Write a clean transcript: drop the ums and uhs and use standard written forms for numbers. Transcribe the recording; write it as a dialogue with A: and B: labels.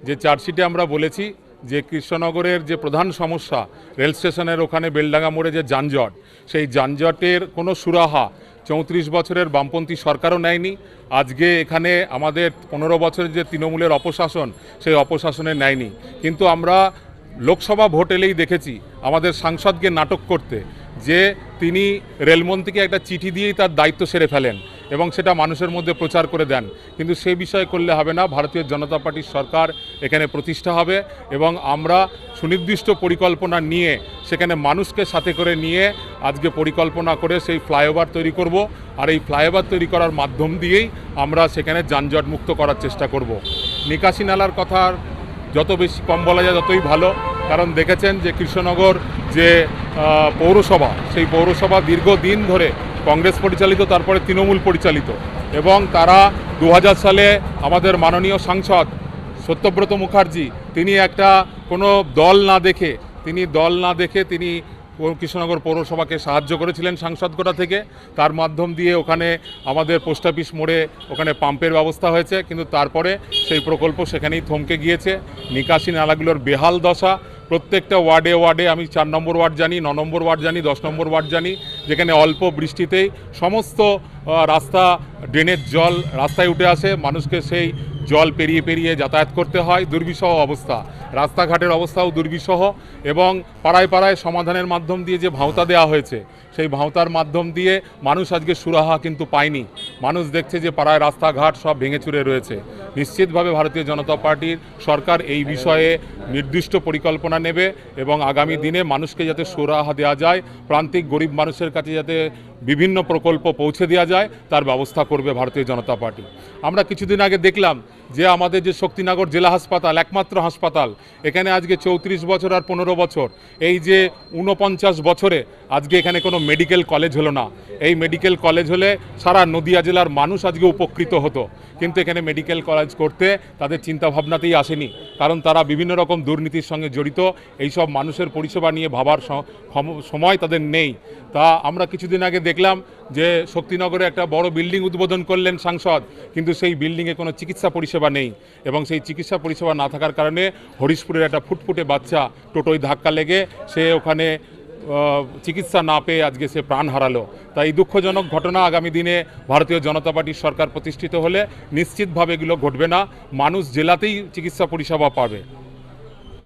A: যে চার্জশিটে আমরা বলেছি যে কৃষ্ণনগরের যে প্রধান সমস্যা রেল স্টেশনের ওখানে বেলডাঙ্গা মোড়ে যে যানজট, সেই যানজটের কোনো সুরাহা 34 বছরের বামপন্থী সরকারও নেয়নি। আজকে এখানে আমাদের 15 বছরের যে তৃণমূলের অপশাসন, সেই অপশাসনে নেয়নি। কিন্তু আমরা লোকসভা ভোট এলেই দেখেছি আমাদের সাংসদকে নাটক করতে, যে তিনি রেলমন্ত্রীকে একটা চিঠি দিয়েই তার দায়িত্ব সেরে ফেলেন এবং সেটা মানুষের মধ্যে প্রচার করে দেন। কিন্তু সেই বিষয়ে করলে হবে না। ভারতীয় জনতা পার্টির সরকার এখানে প্রতিষ্ঠা হবে এবং আমরা সুনির্দিষ্ট পরিকল্পনা নিয়ে সেখানে মানুষকে সাথে করে নিয়ে আজকে পরিকল্পনা করে সেই ফ্লাইওভার তৈরি করব। আর এই ফ্লাইওভার তৈরি করার মাধ্যম দিয়েই আমরা সেখানে যানজট মুক্ত করার চেষ্টা করব। নিকাশি নালার কথা যত বেশি কম বলা যায় ততই ভালো, কারণ দেখেছেন যে কৃষ্ণনগর যে পৌরসভা, সেই পৌরসভা দীর্ঘদিন ধরে কংগ্রেস পরিচালিত, তারপরে তৃণমূল পরিচালিত, এবং তারা 2000 সালে আমাদের মাননীয় সাংসদ সত্যব্রত মুখার্জি তিনি একটা কোনো দল না দেখে তিনি কৃষ্ণনগর পৌরসভাকে সাহায্য করেছিলেন সাংসদ কোটা থেকে। তার মাধ্যম দিয়ে ওখানে আমাদের পোস্ট অফিস মোড়ে ওখানে পাম্পের ব্যবস্থা হয়েছে, কিন্তু তারপরে সেই প্রকল্প সেখানেই থমকে গিয়েছে। নিকাশি নালাগুলোর বেহাল দশা, প্রত্যেকটা ওয়ার্ডে ওয়ার্ডে, আমি 4 নম্বর ওয়ার্ড জানি, 9 নম্বর ওয়ার্ড জানি, 10 নম্বর ওয়ার্ড জানি, যেখানে অল্প বৃষ্টিতেই সমস্ত রাস্তা ড্রেনের জল রাস্তায় উঠে আসে, মানুষকে সেই জল পেরিয়ে পেরিয়ে যাতায়াত করতে হয়। দুর্বিষহ অবস্থা, রাস্তাঘাটের অবস্থাও দুর্বিষহ, এবং পাড়ায় পাড়ায় সমাধানের মাধ্যম দিয়ে যে ভাঁওতা দেওয়া হয়েছে, সেই ভাঁওতার মাধ্যম দিয়ে মানুষ আজকে সুরাহা কিন্তু পায়নি। মানুষ দেখছে যে পাড়ায় রাস্তাঘাট সব ভেঙে চুরে রয়েছে। নিশ্চিতভাবে ভারতীয় জনতা পার্টির সরকার এই বিষয়ে নির্দিষ্ট পরিকল্পনা নেবে এবং আগামী দিনে মানুষকে যাতে সুরাহা দেওয়া যায়, প্রান্তিক গরিব মানুষের কাছে যাতে বিভিন্ন প্রকল্প পৌঁছে দেওয়া যায়, তার ব্যবস্থা করবে ভারতীয় জনতা পার্টি। আমরা কিছুদিন আগে দেখলাম যে আমাদের যে শক্তিনগর জেলা হাসপাতাল, একমাত্র হাসপাতাল, এখানে আজকে 34 বছর আর 15 বছর, এই যে 49 বছরে আজকে এখানে কোনো মেডিকেল কলেজ হলো না। এই মেডিকেল কলেজ হলে সারা নদিয়া জেলার মানুষ আজকে উপকৃত হতো, কিন্তু এখানে মেডিকেল কলেজ করতে তাদের চিন্তাভাবনাতেই আসেনি, কারণ তারা বিভিন্ন রকম দুর্নীতির সঙ্গে জড়িত। এইসব মানুষের পরিষেবা নিয়ে ভাবার সময় তাদের নেই। তা আমরা কিছুদিন আগে দেখলাম যে শক্তিনগরে একটা বড় বিল্ডিং উদ্বোধন করলেন সাংসদ, কিন্তু সেই বিল্ডিংয়ে কোনো চিকিৎসা পরিষেবা নেই, এবং সেই চিকিৎসা পরিষেবা না থাকার কারণে হরিশপুরের একটা ফুটফুটে বাচ্চা টোটোয় ধাক্কা লেগে সে ওখানে চিকিৎসা না পেয়ে আজকে সে প্রাণ হারালো। তাই দুঃখজনক ঘটনা। আগামী দিনে ভারতীয় জনতা পার্টির সরকার প্রতিষ্ঠিত হলে নিশ্চিতভাবে এগুলো ঘটবে না, মানুষ জেলাতেই চিকিৎসা পরিষেবা পাবে।